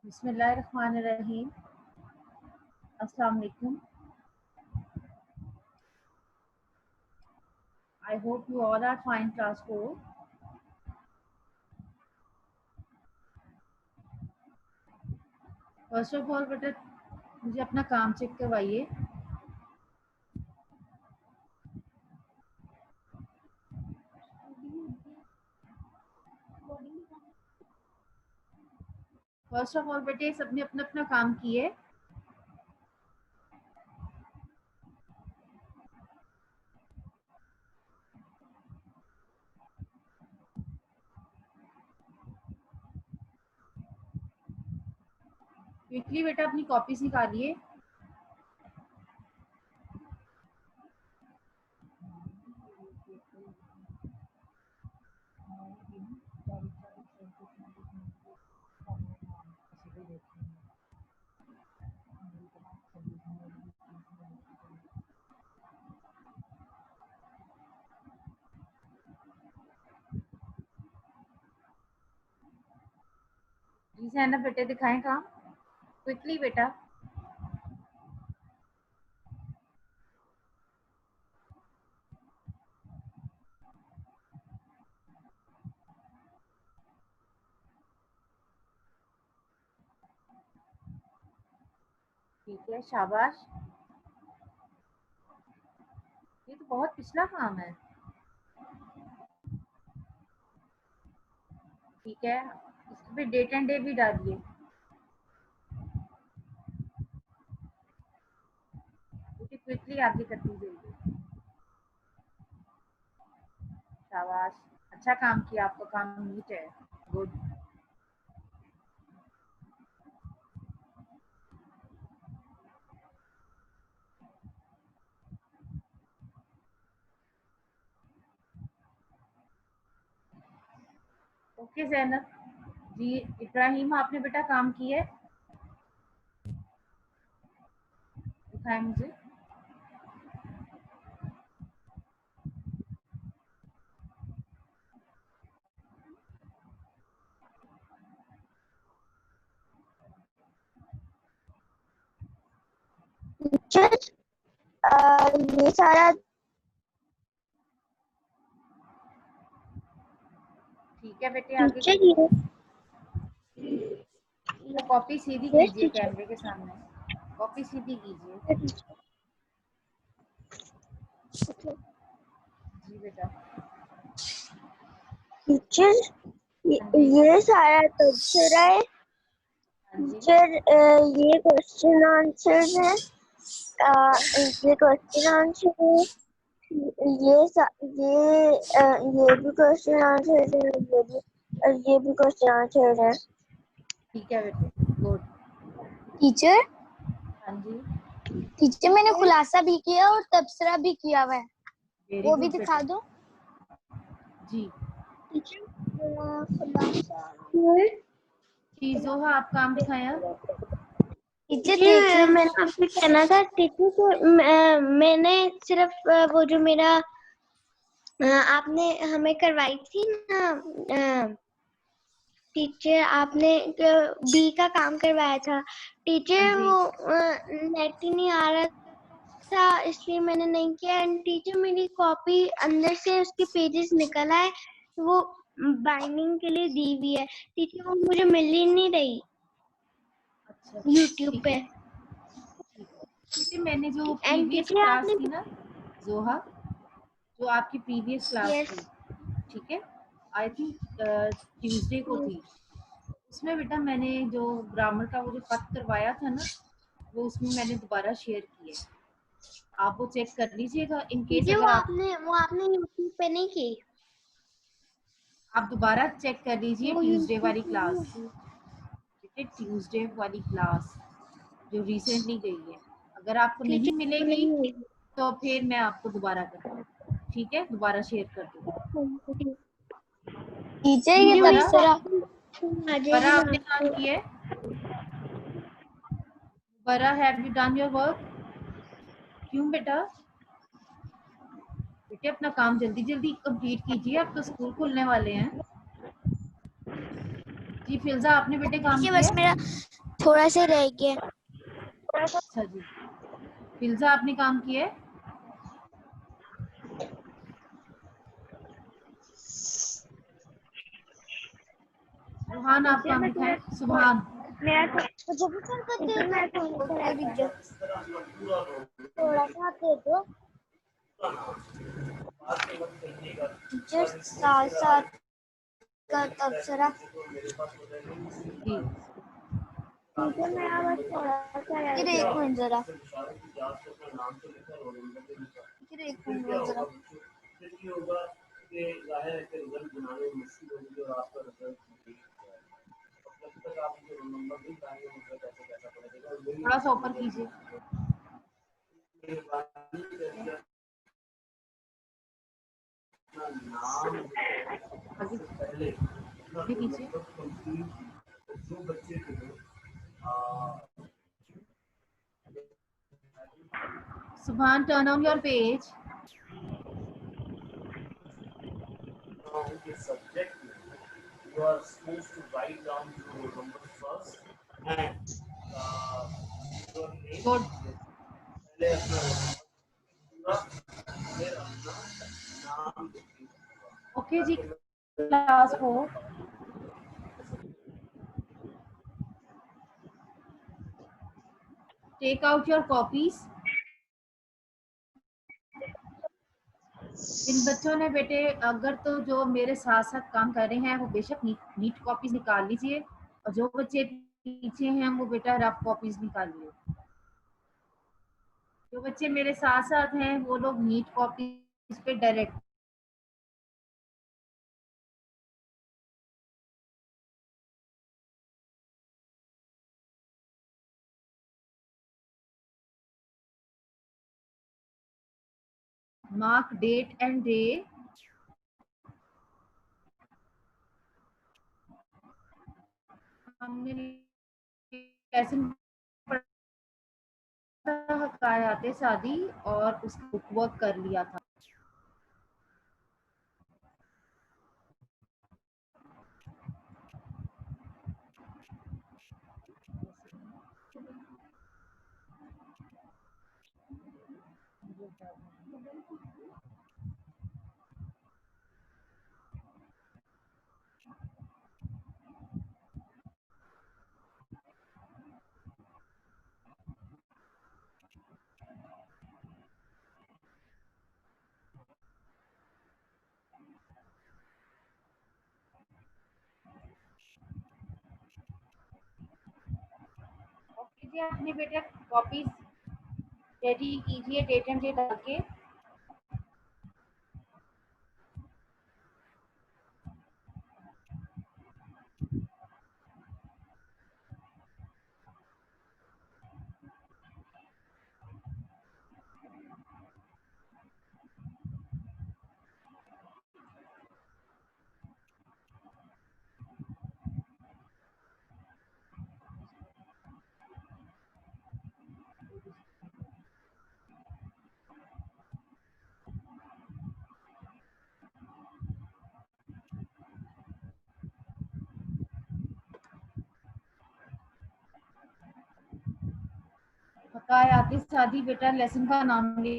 बिस्मिल्लाहिर्रहमानिर्रहीम। अस्सलाम वालेकुम। I hope you all are fine, class 4. First of all बेटा मुझे अपना काम चेक करवाइए। फर्स्ट ऑफ ऑल बेटे सबने अपना अपना काम किए। क्विकली बेटा अपनी कॉपीज निकालिए। जी सैनब बेटे दिखाएं काम क्विकली बेटा। ठीक है, शाबाश। ये तो बहुत पिछला काम है। ठीक है, इस पे डेट एंड डे भी डालिए। क्विकली आगे करती जाइए। शाबाश, अच्छा काम किया, आपका काम नीट है। गुड। ओके जैनब जी। इब्राहिम आपने बेटा काम किया है, दिखाएं मुझे। टीचर ये सारा ठीक है बेटे, आगे टीचर करिए। तो कॉपी सीधी ये कीजिए टीचर कैमरे के सामने। कॉपी सीधी कीजिए। जी बेटा। टीचर हाँ जी, ये सारा तबसरा है। हाँ जी। टीचर ये क्वेश्चन आंसर है। ये क्वेश्चन आंसर है। ये भी क्वेश्चन आंसर है। ये भी क्वेश्चन आंसर है। ठीक है बेटे, गुड। टीचर हाँ जी, टीचर मैंने खुलासा भी किया और तबसरा भी किया हुआ है, वेरी वो भी गुड दिखा बेटा। दो। जी टीचर खुलासा चीजों का आप काम दिखाया। टीचर मैंने आपसे कहना था टीचर को मैंने सिर्फ वो जो मेरा आपने हमें करवाई थी ना टीचर, आपने बी का काम करवाया था टीचर, हाँ जी, वो नेट ही नहीं आ रहा था इसलिए मैंने नहीं किया। एंड टीचर मेरी कॉपी अंदर से उसके पेजेस निकल आए, वो बाइंडिंग के लिए दी हुई है टीचर, वो मुझे मिल ही नहीं रही अच्छा यूट्यूब ठीक पे। है। ठीक है बेटे, मैंने जो एंड प्रीवियस टीचर क्लास आपने थी ना जोहा, जो आपकी प्रीवियस क्लास यस थी, ठीक है, आई थिंक ट्यूसडे को थी। उसमें बेटा मैंने जो ग्रामर का वो जो खत करवाया था ना, वो उसमें मैंने दोबारा शेयर किया है। आप वो चेक कर लीजिएगा इन केस टीचर अगर आप वो आपने यूट्यूब पे नहीं की, दोबारा चेक कर लीजिए वो ट्यूसडे यूट्यूब वाली पे नहीं क्लास। होगी। ठीक है, ट्यूसडे वाली क्लास जो रिसेंटली गई है, अगर आपको नहीं टीचर वो मिलेगी नहीं होगी। तो फिर मैं आपको दोबारा कर दूँगी। ठीक है, दोबारा शेयर कर दूँगी। टीचर क्यों ये बरा तबसरा आ बरा जाएगी आपने काम आपको। किया है? बरा have you done your work? क्यों बेटा? बेटे अपना काम जल्दी जल्दी कंप्लीट कीजिए, अब तो स्कूल खुलने वाले हैं। जी फिल्जा, आपने बेटे काम देखिए किया? बस मेरा थोड़ा सा रह गया। अच्छा जी, फिल्जा आपने काम किया है? सुभान आप काम दिखाएं, सुभान। मेरा तो मुझे भी कर दे, मैं थोड़ा सा दे दो जस्ट साथ साथ का अप्सरा। जी ठीक है, मेरा बस थोड़ा सा रह गया। एक मिनट जरा, एक मिनट जरा। थोड़ा सा ऊपर कीजिए। आगे आगे कीजिए। Subhan, turn on your page. Good. Okay जी, class 4। Take out your copies. इन बच्चों ने बेटे अगर तो जो मेरे साथ साथ काम कर रहे हैं वो बेशक नीट कॉपीज निकाल लीजिए, और जो बच्चे पीछे हैं वो बेटा रफ कॉपीज निकालिए। जो बच्चे मेरे साथ साथ हैं वो लोग नीट कॉपीज पे direct. Mark date and day. हमने लेसन हकायाते शादी और उसका बुक वर्क कर लिया था। ओके जी, अपनी बेटा कॉपीज रेडी कीजिए डेट एंड डे डाल के। हकायाते शादी बेटा लेसन का नाम ले।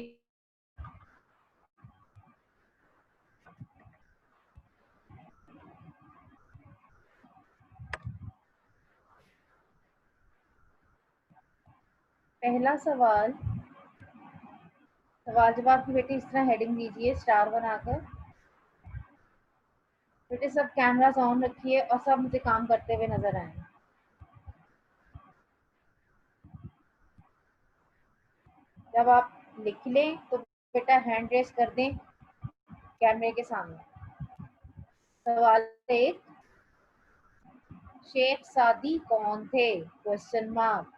पहला सवाल, सवाल जवाब की बेटे इस तरह हेडिंग दीजिए स्टार बनाकर। बेटे सब कैमरास ऑन रखिए और सब मुझे काम करते हुए नजर आए। जब आप लिख लें तो बेटा हैंड रेस कर दें कैमरे के सामने। सवाल 1, शेख सादी कौन थे? Question mark.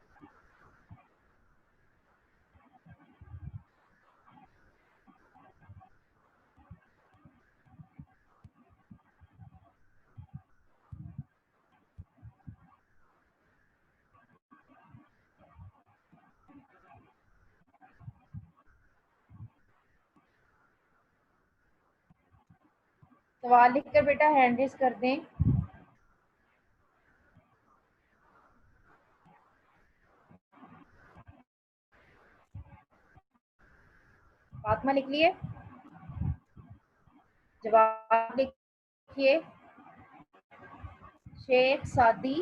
सवाल लिखकर बेटा हैंड रेस कर दें। फातिमा लिख लिए? जवाब लिखिए। शेख सादी,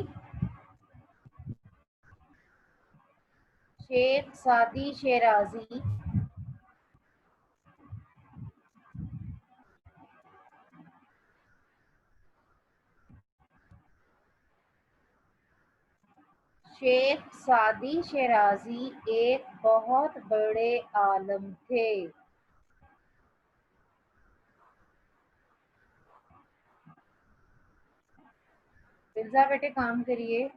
शेख सादी शेराजी, शेख सादी शेराजी एक बहुत बड़े आलम थे। फिजा बेटे काम करिए।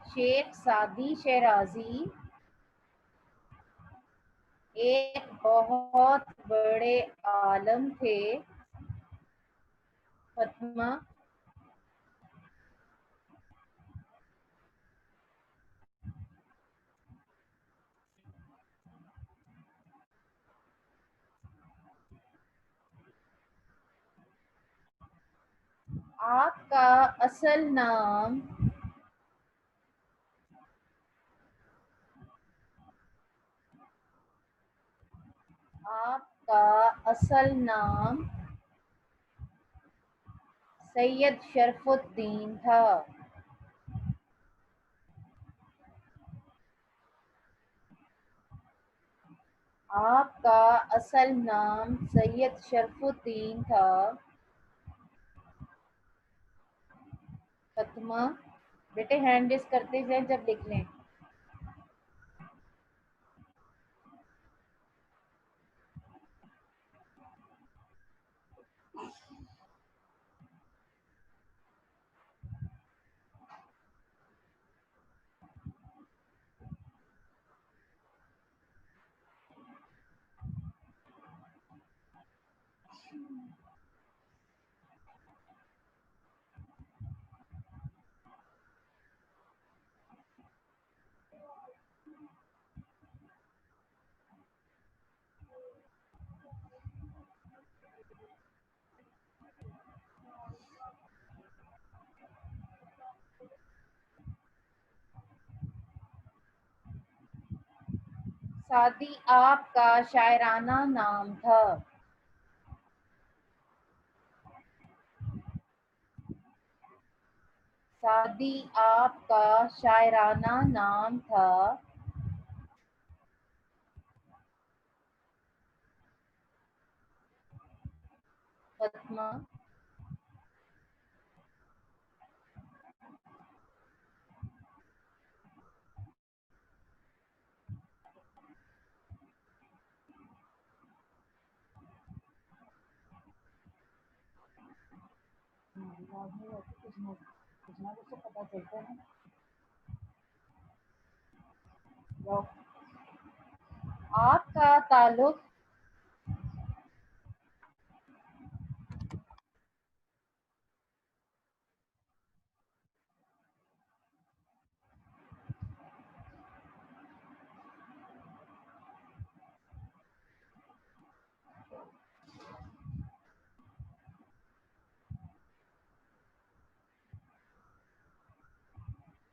शेख सादी शेराजी एक बहुत बड़े आलम थे। फातिमा, आपका असल नाम आपका असल नाम सैयद शरफुद्दीन था। आपका असल नाम सैयद शरफुद्दीन था। फातिमा बेटे हैंड रेस करते जाए जब लिख लें। सादी आपका शायराना नाम था। सादी आपका शायराना नाम था। फातिमा, कुछ ना कुछ तो पता चलता है ना। आपका ताल्लुक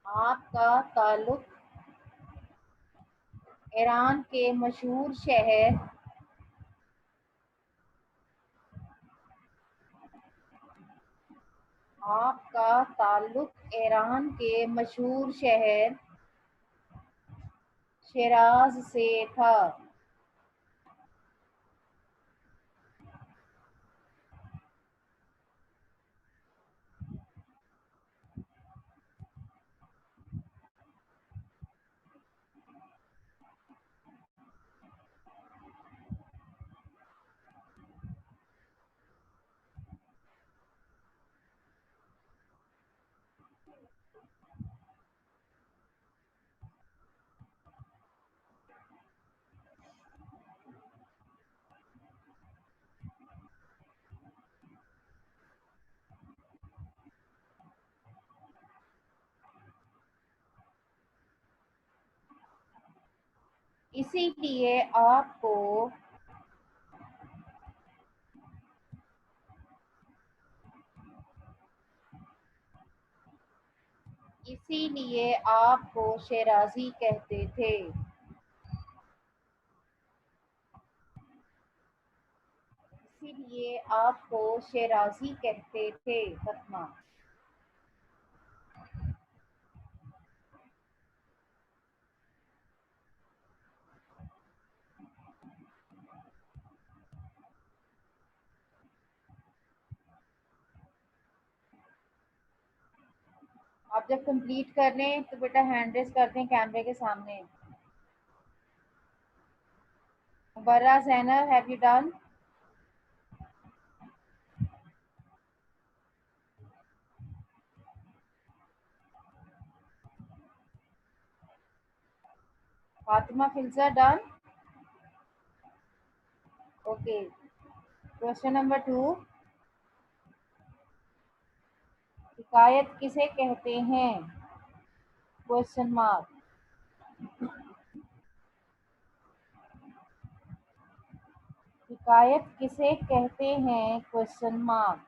आपका ताल्लुक ईरान के मशहूर शहर आपका ताल्लुक ईरान के मशहूर शहर शिराज से था। इसीलिए आपको इसीलिए आपको शेराजी कहते थे। इसीलिए आपको शेराजी कहते थे। फतमा। आप जब कंप्लीट कर लें तो बेटा हैंड रेस कर दें कैमरे के सामने। Mubarra Zainab, have you done? Fatima Filza done? Okay. Question number 2, हिकायत किसे कहते हैं? Question mark. हिकायत किसे कहते हैं? Question mark.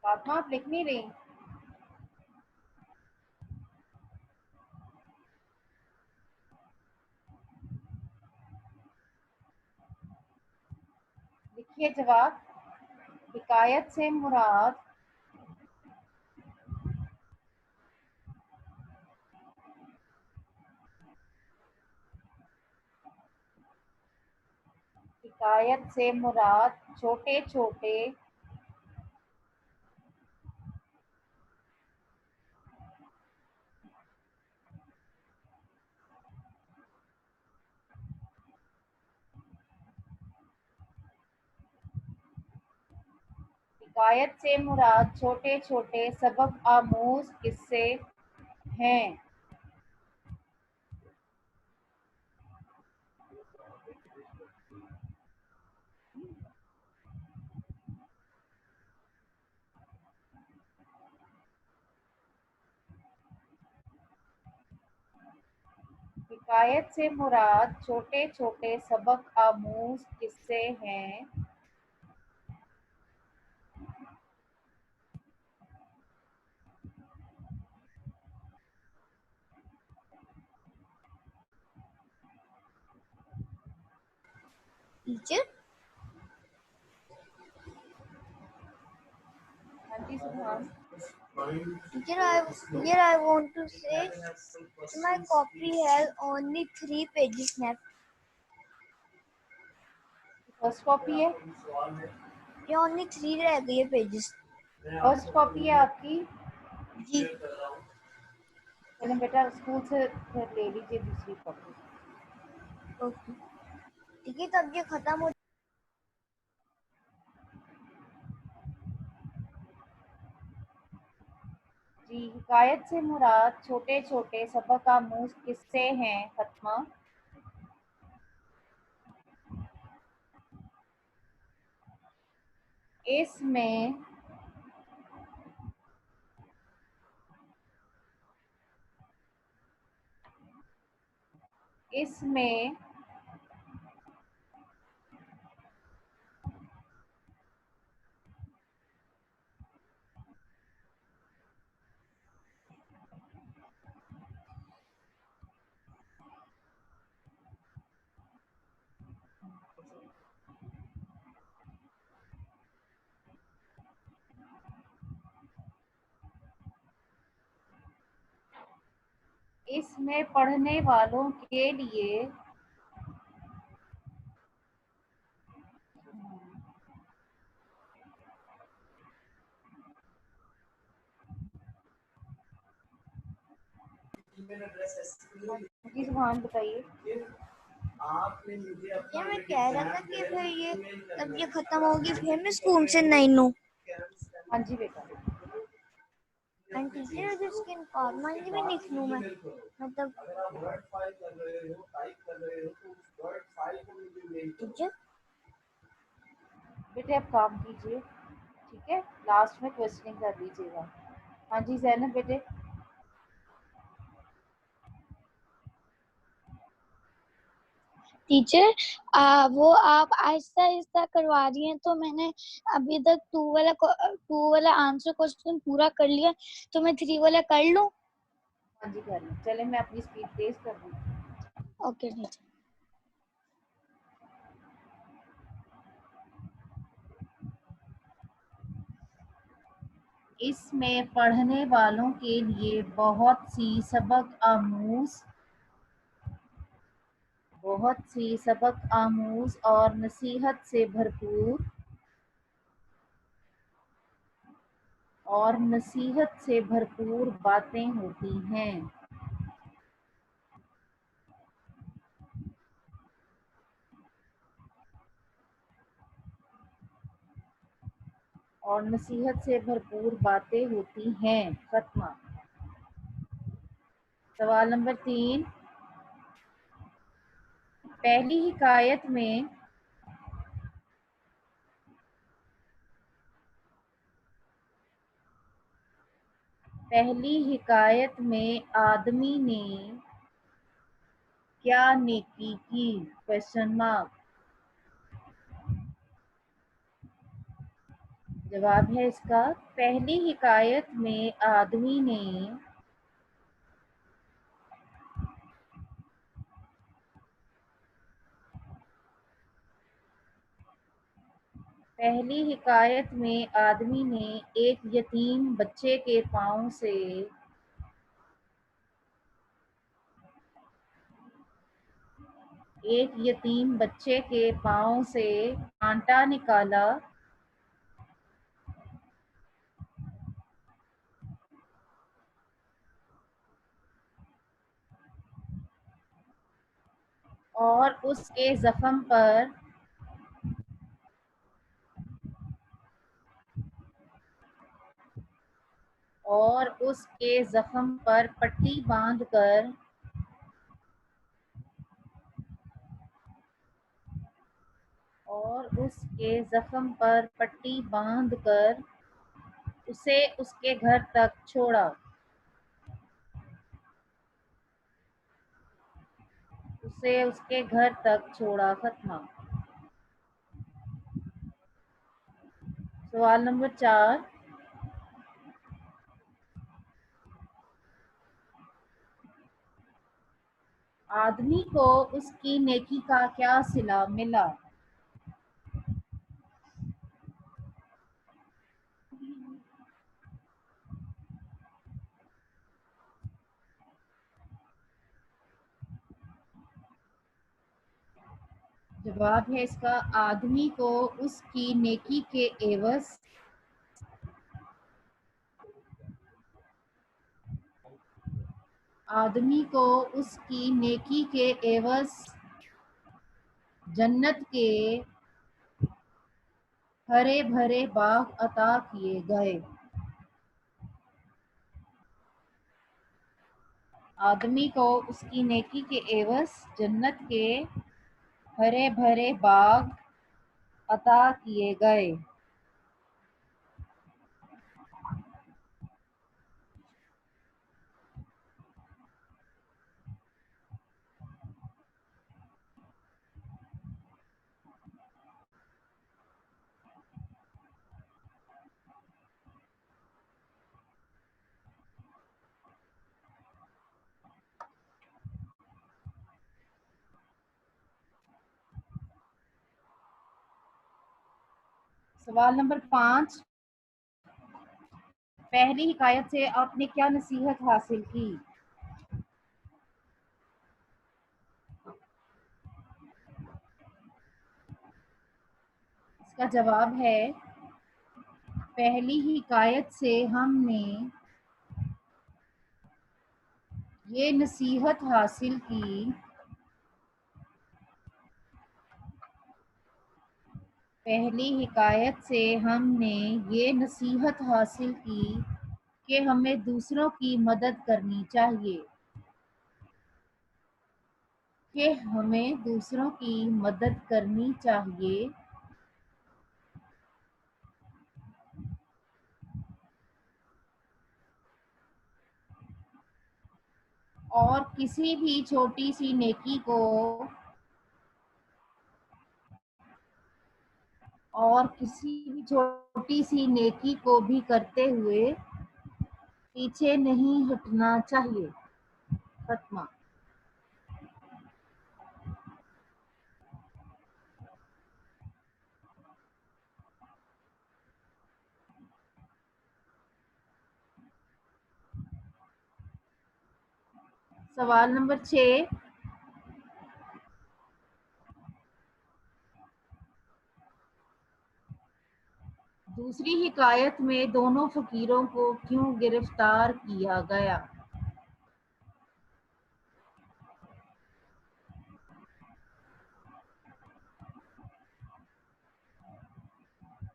फातिमा आप लिख नहीं रही? लिखिए जवाब। हिकायत से मुराद हिकायत से मुराद छोटे छोटे हिकायत से मुराद छोटे छोटे सबक आमूज किस्से हैं। हिकायत से मुराद छोटे छोटे सबक आमूज किस्से हैं। टीचर हाँ जी सुभान। Here I want to say my copy has only 3 pages left. First copy है? ये only 3 रह गई है pages. फर्स्ट कॉपी है आपकी? जी चलें बेटा स्कूल से फिर ले लीजिए दूसरी कॉपी। ओके ठीक है, तब ये खत्म हो जी, हिकायत से मुराद छोटे छोटे सबक आमूज किस्से हैं। फतमा। इसमें इसमें इसमें पढ़ने वालों के लिए जी सुभान बताइए। ये मैं कह रहा था कि फिर ये तब ये खत्म होगी फिर मैं स्कूल से नहीं लूं। हाँ जी बेटा। एंड टीचर इसके फॉर्मली भी लिख लूं मैं, मतलब टीचर बेटे आप काम कीजिए, ठीक है, लास्ट में क्वेश्चनिंग कर लीजिएगा। हाँ जी ज़ैनब बेटे। टीचर वो आप आहिस्ता आहिस्ता करवा रही हैं, तो मैंने अभी तक 2 वाला आंसर क्वेश्चन पूरा कर लिया, तो मैं 3 वाला कर लूं? हाँ जी कर लो। चले मैं अपनी स्पीड तेज कर दूँ। Okay teacher. इसमें पढ़ने वालों के लिए बहुत सी सबक आमूज और नसीहत से भरपूर बातें होती हैं। खत्म। सवाल नंबर 3। पहली हिकायत में आदमी ने क्या नेकी की? Question mark. जवाब है इसका, पहली हिकायत में आदमी ने एक यतीम बच्चे के पांव से कांटा निकाला और उसके जख्म पर पट्टी बांधकर उसे उसके घर तक छोड़ा। खत्म। सवाल नंबर 4। आदमी को उसकी नेकी का क्या सिला मिला? जवाब है इसका, आदमी को उसकी नेकी के एवज जन्नत के हरे भरे बाग अता किए गए। आदमी को उसकी नेकी के एवज जन्नत के हरे भरे बाग अता किए गए। सवाल नंबर 5। पहली हिकायत से आपने क्या नसीहत हासिल की? इसका जवाब है, पहली हिकायत से हमने ये नसीहत हासिल की कि हमें दूसरों की मदद करनी चाहिए। और किसी भी छोटी सी नेकी को और किसी भी छोटी सी नेकी को भी करते हुए पीछे नहीं हटना चाहिए। खत्मा। सवाल नंबर 6, दूसरी हिकायत में दोनों फकीरों को क्यों गिरफ्तार किया गया?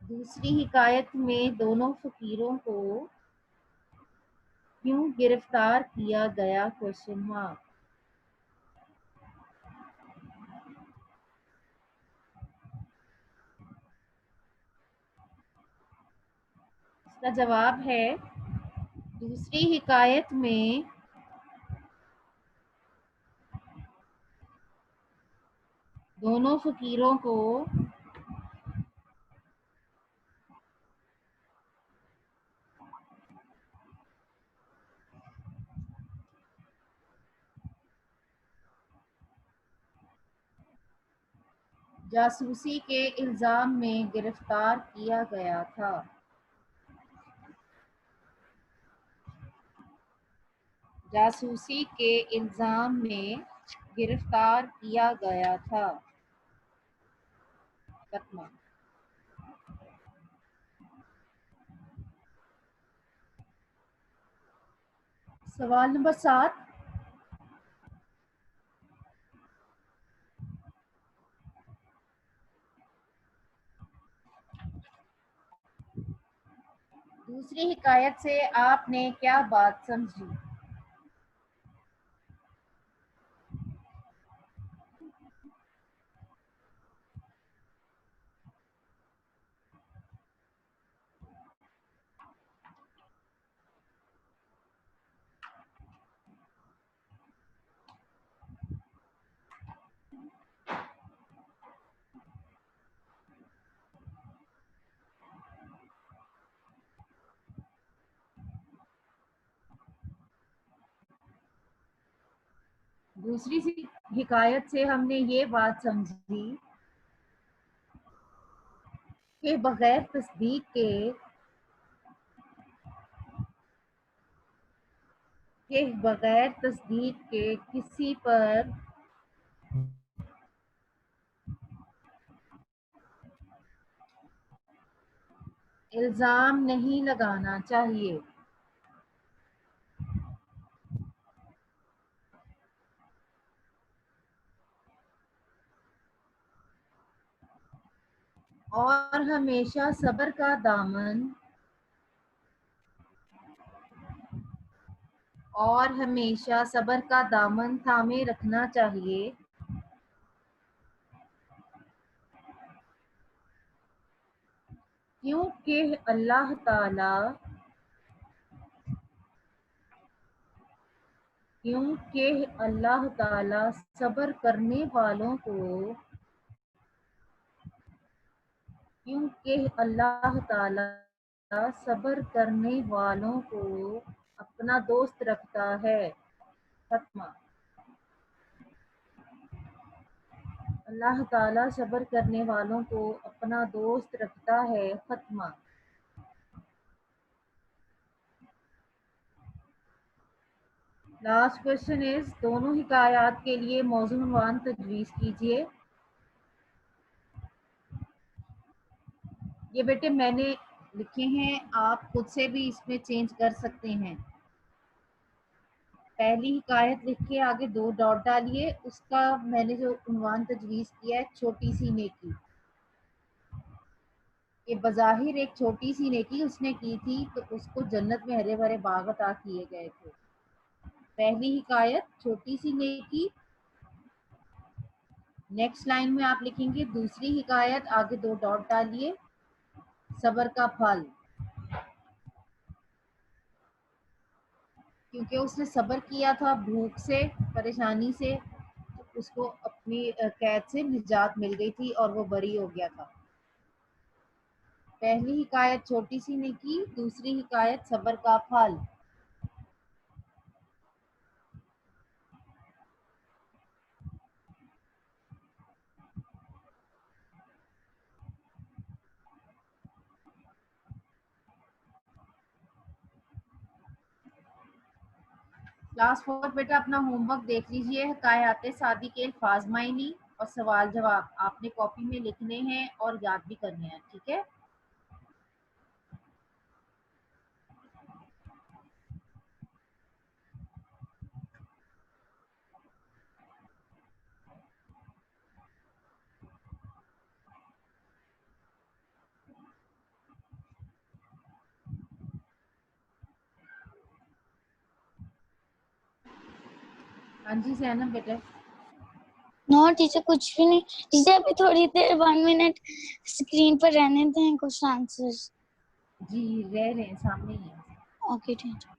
दूसरी हिकायत में दोनों फकीरों को क्यों गिरफ्तार किया गया? Question mark. इसका जवाब है दूसरी हिकायत में दोनों फकीरों को जासूसी के इल्जाम में गिरफ्तार किया गया था। जासूसी के इल्जाम में गिरफ्तार किया गया था। खत्मा। सवाल नंबर 7, दूसरी हिकायत से आपने क्या बात समझी? दूसरी हिकायत से हमने ये बात समझी कि बगैर तस्दीक के किसी पर इल्जाम नहीं लगाना चाहिए। और हमेशा सब्र का दामन थामे रखना चाहिए, क्योंकि अल्लाह ताला सब्र करने वालों को अपना दोस्त रखता है। खत्मा। अल्लाह ताला सब्र करने वालों को अपना दोस्त रखता है। खत्मा। लास्ट क्वेश्चन इज, दोनों हिकायात के लिए मौजूद उन्वान तजवीज़ कीजिए। ये बेटे मैंने लिखे हैं, आप खुद से भी इसमें चेंज कर सकते हैं। पहली हिकायत लिख के आगे 2 डॉट डालिए, उसका मैंने जो उन्वान तजवीज़ किया है छोटी सी नेकी। ये बज़ाहिर एक छोटी सी नेकी उसने की थी, तो उसको जन्नत में हरे भरे बाग अता किए गए थे। पहली हिकायत छोटी सी नेकी। नेक्स्ट लाइन में आप लिखेंगे दूसरी हिकायत, आगे 2 डॉट डालिए, सब्र का फल। क्योंकि उसने सब्र किया था भूख से, परेशानी से, उसको अपनी कैद से निजात मिल गई थी और वो बरी हो गया था। पहली हिकायत छोटी सी नेकी, दूसरी हिकायत सब्र का फल। क्लास 4 बेटा अपना होमवर्क देख लीजिए। हिकायत सादी के अल्फाज मायनी और सवाल जवाब आपने कॉपी में लिखने हैं और याद भी करने हैं, ठीक है। हाँ जी जैनब बेटा। नो टीचर कुछ भी नहीं टीचर, अभी थोड़ी देर 1 मिनट स्क्रीन पर रहने दें कुछ आंसर्स। जी रह रहे हैं, सामने ही है। Okay teacher.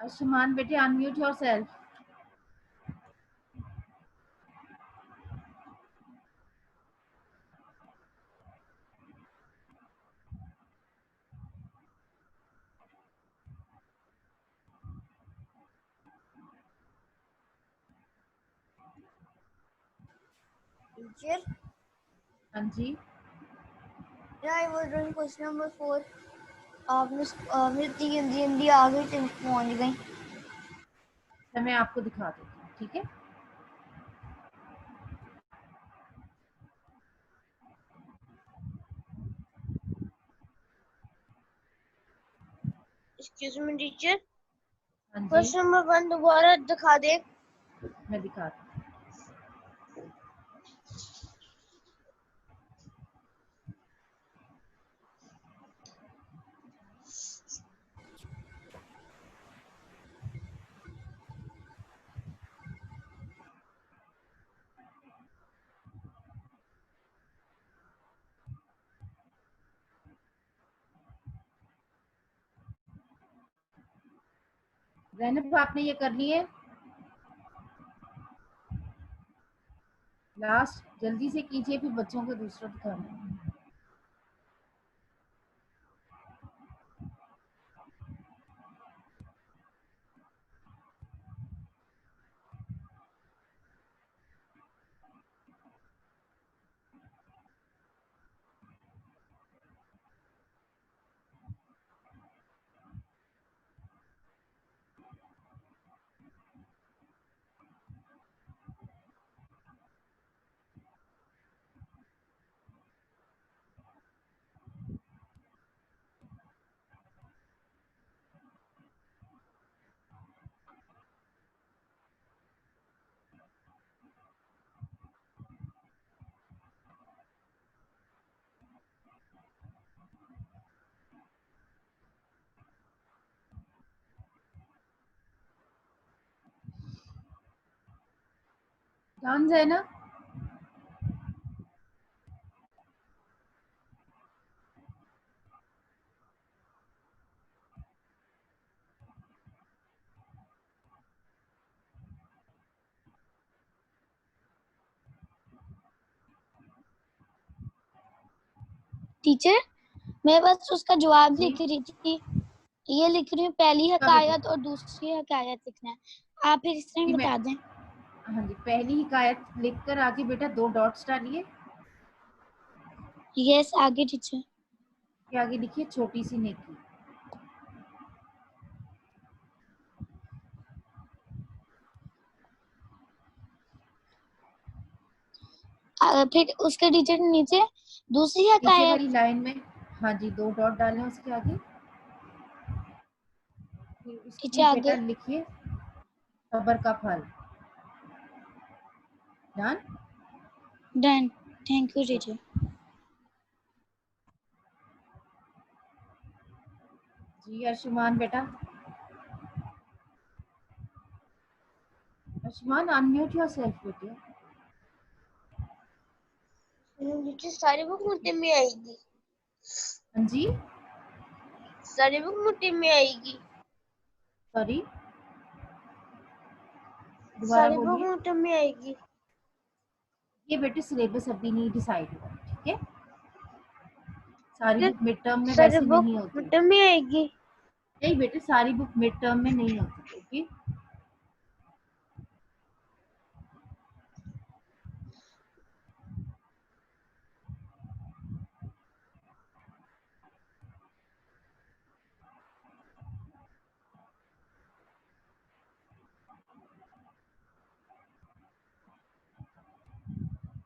अर्शमान बेटे अनम्यूट योरसेल्फ। टीचर हाँ जी I was doing question number 4। आपने इतनी जल्दी जल्दी आ गई तो पहुंच गई। तो मैं आपको दिखा देती हूँ, ठीक है। एक्सक्यूज मी टीचर, हाँ जी क्वेश्चन नंबर 1 दोबारा दिखा दे। मैं दिखाती हूँ। जैनब आपने ये कर लिए लास्ट, जल्दी से कीजिए फिर बच्चों को दूसरा दिखाना। ध्यान जैनब। टीचर मैं बस उसका जवाब जी लिख रही थी, ये लिख रही हूँ पहली क्या बेटे? हकायत और दूसरी हकायत लिखना है, आप फिर इस जी टाइम मैं, बता दें। हाँ जी पहली हिकायत लिखकर आगे बेटा 2 डॉट्स डालिए। यस आगे टीचर। फिर आगे लिखिए छोटी सी नेकी। फिर उसके टीचर नीचे दूसरी नीचे हकायत। वाली लाइन में हाँ जी 2 डॉट डालें उसके आगे। फिर टीचर उसकी बेटा आगे। लिखिए सब्र का फल। Done. Done. Thank you teacher. जी अर्शमान बेटा। अर्शमान अनम्यूट योरसेल्फ बेटे। टीचर सारी बुक मुट्ठी में आएगी। हाँ जी, सारी बुक मुट्ठी में आएगी। सॉरी, दोबारा सारी बुक बोलिए। मुट्ठी में आएगी। ये बेटे सिलेबस अभी नहीं डिसाइड हुआ, ठीक है। सारी बुक मिड टर्म में सारी वैसे बुक नहीं होती। मुट्ठी में आएगी। नहीं बेटे, सारी बुक मिड टर्म में नहीं होती। Okay,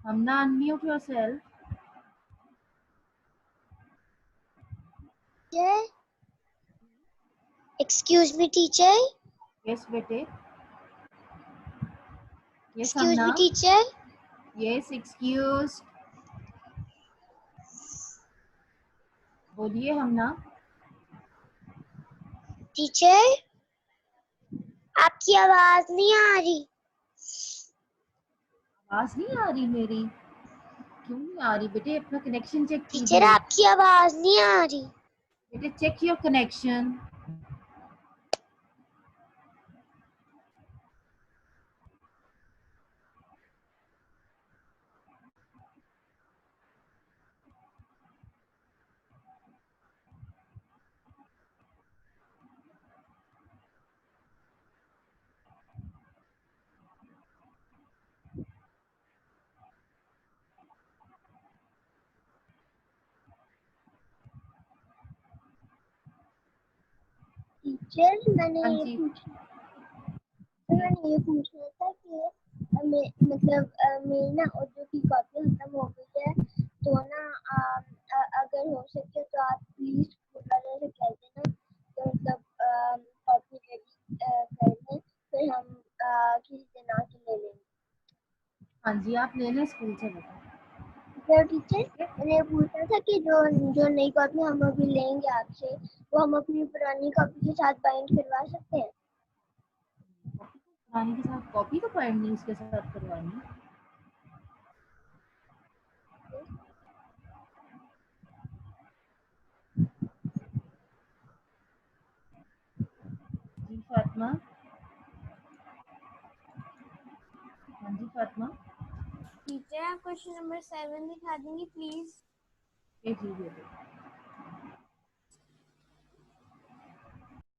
Hamna, unmute yourself. Excuse me, teacher. Yes, bete. Yes, Excuse me, Hamna. teacher. Yes, excused. बोलिए हमना। टीचर, आपकी आवाज नहीं आ रही। आवाज नहीं आ रही मेरी? क्यों नहीं आ रही बेटे? अपना कनेक्शन चेक टीचर, कीजिए। आपकी आवाज नहीं आ रही। बेटे चेक योर कनेक्शन। टीचर, मैंने हाँ ये जी, पूछना था कि मतलब मेरी ना उर्दू की कॉपी खत्म हो गई है, तो ना अगर हो सके तो आप प्लीज स्कूल वालों से कह देना, तो मतलब कॉपी रेडी कर दें, फिर हम किसी दिन आके ले लेंगे। हाँ जी, आप ले लें स्कूल से बेटा। तो टीचर, मैंने पूछा था कि जो नई कॉपी हम अभी लेंगे आपसे, वो हम अपनी पुरानी कॉपी के साथ बाइंड करवा सकते हैं? पुरानी के साथ कॉपी तो पढ़नी, उसके साथ करवानी। जी फातिमा। हाँ जी फातिमा। टीचर, आप क्वेश्चन नंबर 7 दिखा देंगी प्लीज? जी बेटे।